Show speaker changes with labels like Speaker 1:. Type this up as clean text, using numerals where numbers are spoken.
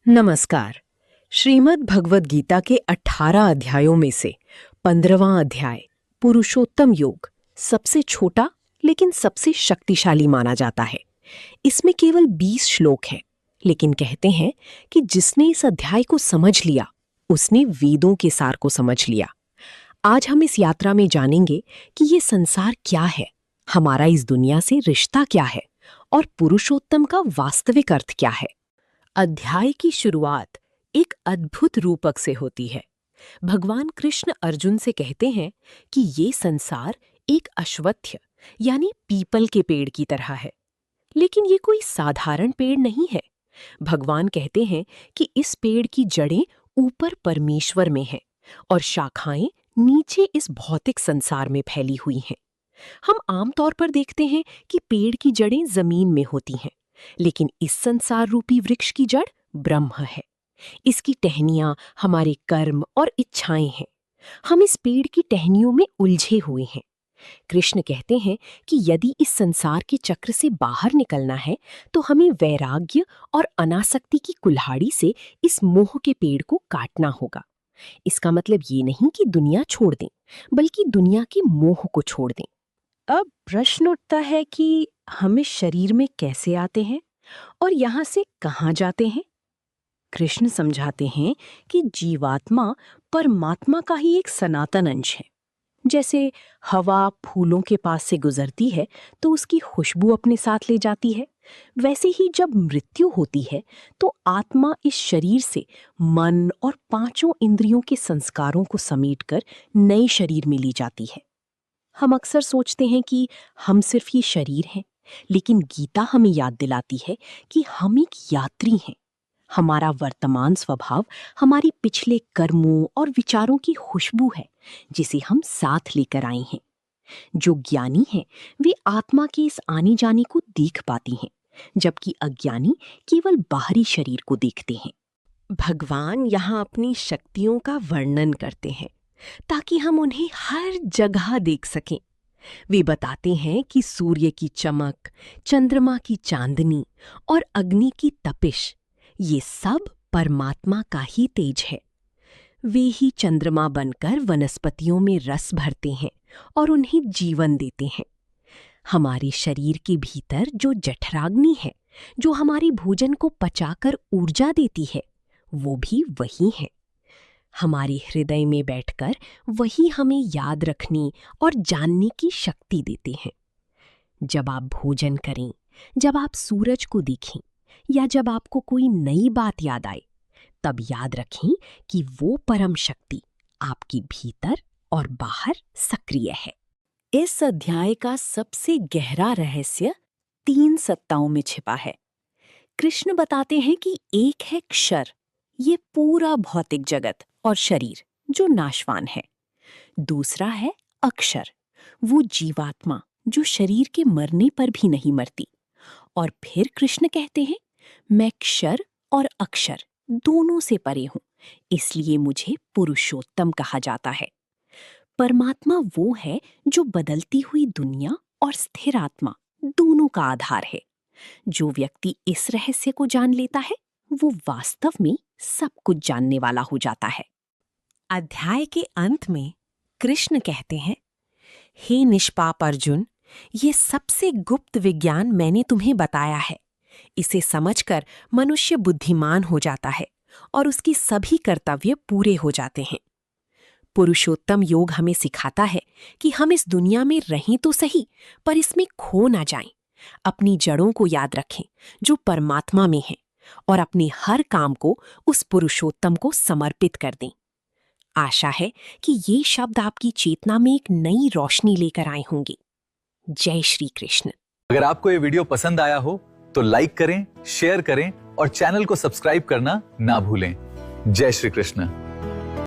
Speaker 1: नमस्कार। श्रीमद् भगवद गीता के 18 अध्यायों में से 15वां अध्याय पुरुषोत्तम योग सबसे छोटा लेकिन सबसे शक्तिशाली माना जाता है। इसमें केवल 20 श्लोक हैं, लेकिन कहते हैं कि जिसने इस अध्याय को समझ लिया उसने वेदों के सार को समझ लिया। आज हम इस यात्रा में जानेंगे कि ये संसार क्या है, हमारा इस दुनिया से रिश्ता क्या है और पुरुषोत्तम का वास्तविक अर्थ क्या है। अध्याय की शुरुआत एक अद्भुत रूपक से होती है। भगवान कृष्ण अर्जुन से कहते हैं कि ये संसार एक अश्वत्थ यानी पीपल के पेड़ की तरह है, लेकिन ये कोई साधारण पेड़ नहीं है। भगवान कहते हैं कि इस पेड़ की जड़ें ऊपर परमेश्वर में हैं और शाखाएं नीचे इस भौतिक संसार में फैली हुई हैं। हम आमतौर पर देखते हैं कि पेड़ की जड़ें जमीन में होती हैं, लेकिन इस संसार रूपी वृक्ष की जड़ ब्रह्म है। इसकी टहनियां हमारे कर्म और इच्छाएं हैं। हम इस पेड़ की टहनियों में उलझे हुए हैं। कृष्ण कहते हैं कि यदि इस संसार के चक्र से बाहर निकलना है तो हमें वैराग्य और अनासक्ति की कुल्हाड़ी से इस मोह के पेड़ को काटना होगा। इसका मतलब ये नहीं कि दुनिया छोड़ दें, बल्कि दुनिया के मोह को छोड़ दें। अब प्रश्न उठता है कि हम इस शरीर में कैसे आते हैं और यहाँ से कहाँ जाते हैं। कृष्ण समझाते हैं कि जीवात्मा परमात्मा का ही एक सनातन अंश है। जैसे हवा फूलों के पास से गुजरती है तो उसकी खुशबू अपने साथ ले जाती है, वैसे ही जब मृत्यु होती है तो आत्मा इस शरीर से मन और पांचों इंद्रियों के संस्कारों को समेटकर नए शरीर में ली जाती है। हम अक्सर सोचते हैं कि हम सिर्फ ये शरीर हैं, लेकिन गीता हमें याद दिलाती है कि हम एक यात्री हैं। हमारा वर्तमान स्वभाव हमारी पिछले कर्मों और विचारों की खुशबू है, जिसे हम साथ लेकर आए हैं। जो ज्ञानी हैं, वे आत्मा के इस आने जाने को देख पाती हैं, जबकि अज्ञानी केवल बाहरी शरीर को देखते हैं। भगवान यहाँ अपनी शक्तियों का वर्णन करते हैं ताकि हम उन्हें हर जगह देख सकें। वे बताते हैं कि सूर्य की चमक, चंद्रमा की चांदनी और अग्नि की तपिश, ये सब परमात्मा का ही तेज है। वे ही चंद्रमा बनकर वनस्पतियों में रस भरते हैं और उन्हें जीवन देते हैं। हमारे शरीर के भीतर जो जठराग्नि है, जो हमारे भोजन को पचाकर ऊर्जा देती है, वो भी वही है। हमारे हृदय में बैठकर वही हमें याद रखने और जानने की शक्ति देते हैं। जब आप भोजन करें, जब आप सूरज को देखें या जब आपको कोई नई बात याद आए, तब याद रखें कि वो परम शक्ति आपके भीतर और बाहर सक्रिय है। इस अध्याय का सबसे गहरा रहस्य 3 सत्ताओं में छिपा है। कृष्ण बताते हैं कि एक है क्षर, ये पूरा भौतिक जगत और शरीर जो नाशवान है। दूसरा है अक्षर, वो जीवात्मा जो शरीर के मरने पर भी नहीं मरती। और फिर कृष्ण कहते हैं, मैं क्षर और अक्षर दोनों से परे हूं, इसलिए मुझे पुरुषोत्तम कहा जाता है। परमात्मा वो है जो बदलती हुई दुनिया और स्थिर आत्मा दोनों का आधार है। जो व्यक्ति इस रहस्य को जान लेता है, वो वास्तव में सब कुछ जानने वाला हो जाता है। अध्याय के अंत में कृष्ण कहते हैं, हे निष्पाप अर्जुन, ये सबसे गुप्त विज्ञान मैंने तुम्हें बताया है। इसे समझकर मनुष्य बुद्धिमान हो जाता है और उसकी सभी कर्तव्य पूरे हो जाते हैं। पुरुषोत्तम योग हमें सिखाता है कि हम इस दुनिया में रहें तो सही, पर इसमें खो ना जाएं। अपनी जड़ों को याद रखें जो परमात्मा में है और अपने हर काम को उस पुरुषोत्तम को समर्पित कर दें। आशा है कि ये शब्द आपकी चेतना में एक नई रोशनी लेकर आए होंगे। जय श्री कृष्ण।
Speaker 2: अगर आपको ये वीडियो पसंद आया हो तो लाइक करें, शेयर करें और चैनल को सब्सक्राइब करना ना भूलें। जय श्री कृष्ण।